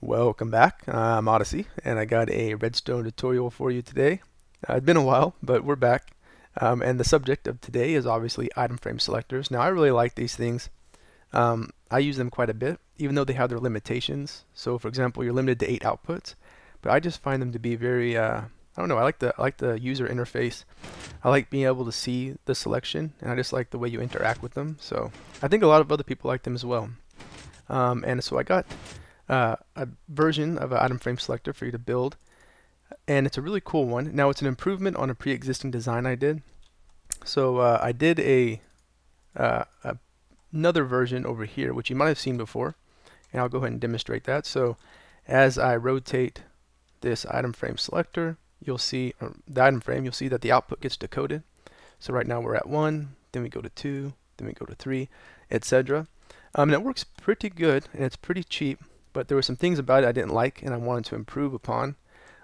Welcome back. I'm Odyssey, and I got a redstone tutorial for you today. It's been a while, but we're back. And the subject of today is obviously item frame selectors. Now, I really like these things. I use them quite a bit, even though they have their limitations. So, for example, you're limited to 8 outputs, but I just find them to be very, I don't know, I like the user interface. I like being able to see the selection, and I just like the way you interact with them. So, I think a lot of other people like them as well. And so I got a version of an item frame selector for you to build, and it's a really cool one. Now it's an improvement on a pre-existing design I did. So I did uh, another version over here, which you might have seen before, and I'll go ahead and demonstrate that. So as I rotate this item frame selector, you'll see the item frame. You'll see that the output gets decoded. So right now we're at 1, then we go to 2, then we go to 3, etc. And it works pretty good, and it's pretty cheap. But there were some things about it I didn't like and I wanted to improve upon.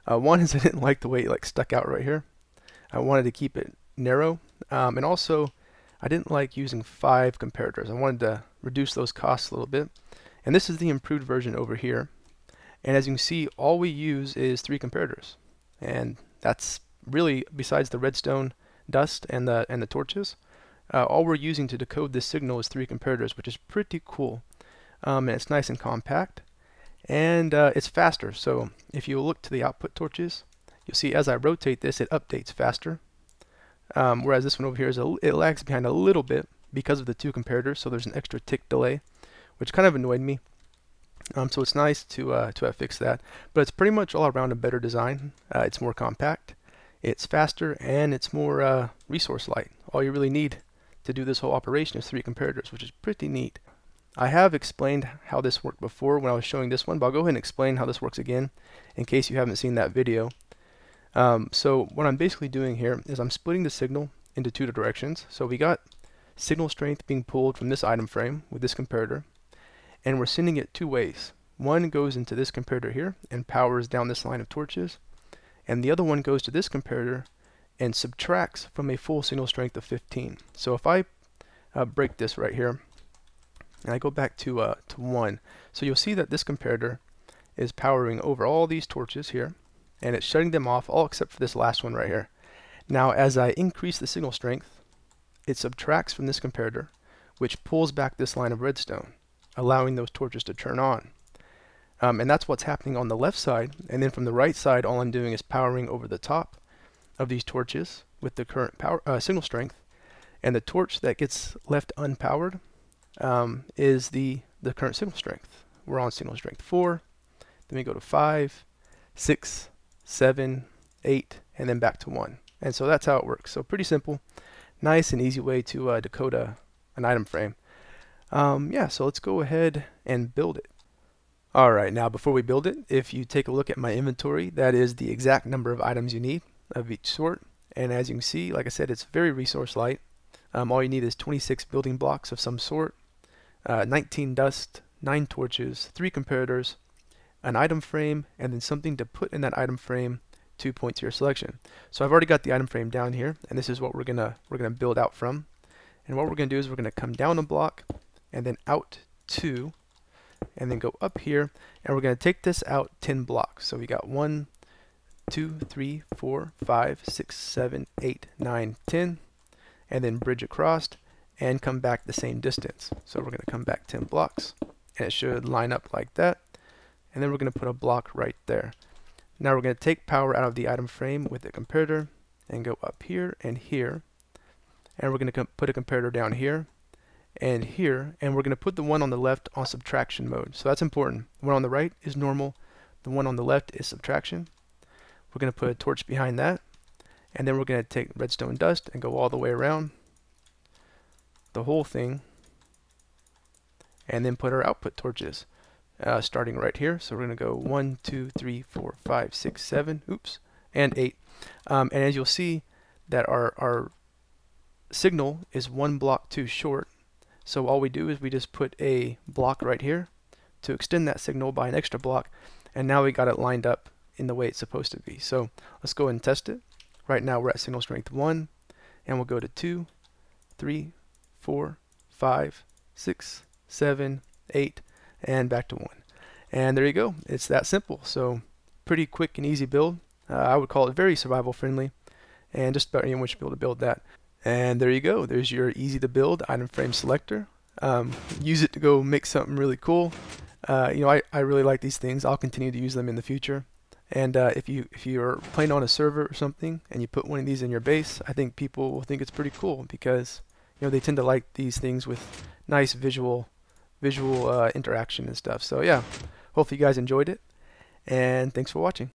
One is I didn't like the way it stuck out right here. I wanted to keep it narrow, and also I didn't like using 5 comparators. I wanted to reduce those costs a little bit. And this is the improved version over here. And as you can see, all we use is 3 comparators. And that's really, besides the redstone dust and the torches, all we're using to decode this signal is 3 comparators, which is pretty cool. And it's nice and compact. And it's faster. So if you look to the output torches, you'll see as I rotate this, it updates faster. Whereas this one over here it lags behind a little bit because of the 2 comparators. So there's an extra tick delay, which kind of annoyed me. So it's nice to have fixed that. But it's pretty much all around a better design. It's more compact, it's faster, and it's more resource light. All you really need to do this whole operation is 3 comparators, which is pretty neat. I have explained how this worked before when I was showing this one, but I'll go ahead and explain how this works again in case you haven't seen that video. So what I'm basically doing here is I'm splitting the signal into 2 directions. So we got signal strength being pulled from this item frame with this comparator, and we're sending it 2 ways. One goes into this comparator here and powers down this line of torches, and the other one goes to this comparator and subtracts from a full signal strength of 15. So if I break this right here, and I go back to 1. So you'll see that this comparator is powering over all these torches here, and it's shutting them off, all except for this last one right here. Now as I increase the signal strength, it subtracts from this comparator, which pulls back this line of redstone, allowing those torches to turn on. And that's what's happening on the left side. And then from the right side, all I'm doing is powering over the top of these torches with the current power signal strength, and the torch that gets left unpowered is the current signal strength. We're on signal strength 4, then we go to 5, 6, 7, 8, and then back to 1. And so that's how it works. So pretty simple, nice and easy way to decode an item frame. Yeah, so let's go ahead and build it. Alright, now before we build it, if you take a look at my inventory, that is the exact number of items you need of each sort. And as you can see, like I said, it's very resource light. All you need is 26 building blocks of some sort, 19 dust, 9 torches, 3 comparators, an item frame, and then something to put in that item frame to point to your selection. So I've already got the item frame down here, and this is what we're gonna build out from. And what we're gonna do is we're gonna come down a block, and then out 2, and then go up here, and we're gonna take this out 10 blocks. So we got 1, 2, 3, 4, 5, 6, 7, 8, 9, 10, and then bridge across and come back the same distance. So we're going to come back 10 blocks, and it should line up like that. And then we're going to put a block right there. Now we're going to take power out of the item frame with the comparator and go up here, and we're going to put a comparator down here and here, and we're going to put the one on the left on subtraction mode. So that's important. The one on the right is normal, the one on the left is subtraction. We're going to put a torch behind that, and then we're going to take redstone dust and go all the way around the whole thing, and then put our output torches starting right here. So we're going to go 1, 2, 3, 4, 5, 6, 7, oops, and 8. And as you'll see that our signal is 1 block too short. So all we do is we just put a block right here to extend that signal by an extra block, and now we got it lined up in the way it's supposed to be. So let's go ahead and test it. Right now we're at signal strength 1, and we'll go to 2, 3, 4, 5, 6, 7, 8, and back to 1. And there you go. It's that simple. So pretty quick and easy build. I would call it very survival friendly, and just about anyone should be able to build that. And there you go. There's your easy to build item frame selector. Use it to go make something really cool. I really like these things. I'll continue to use them in the future. And if you're playing on a server or something and you put one of these in your base, I think people will think it's pretty cool because they tend to like these things with nice visual interaction and stuff. So yeah, hopefully you guys enjoyed it, and thanks for watching.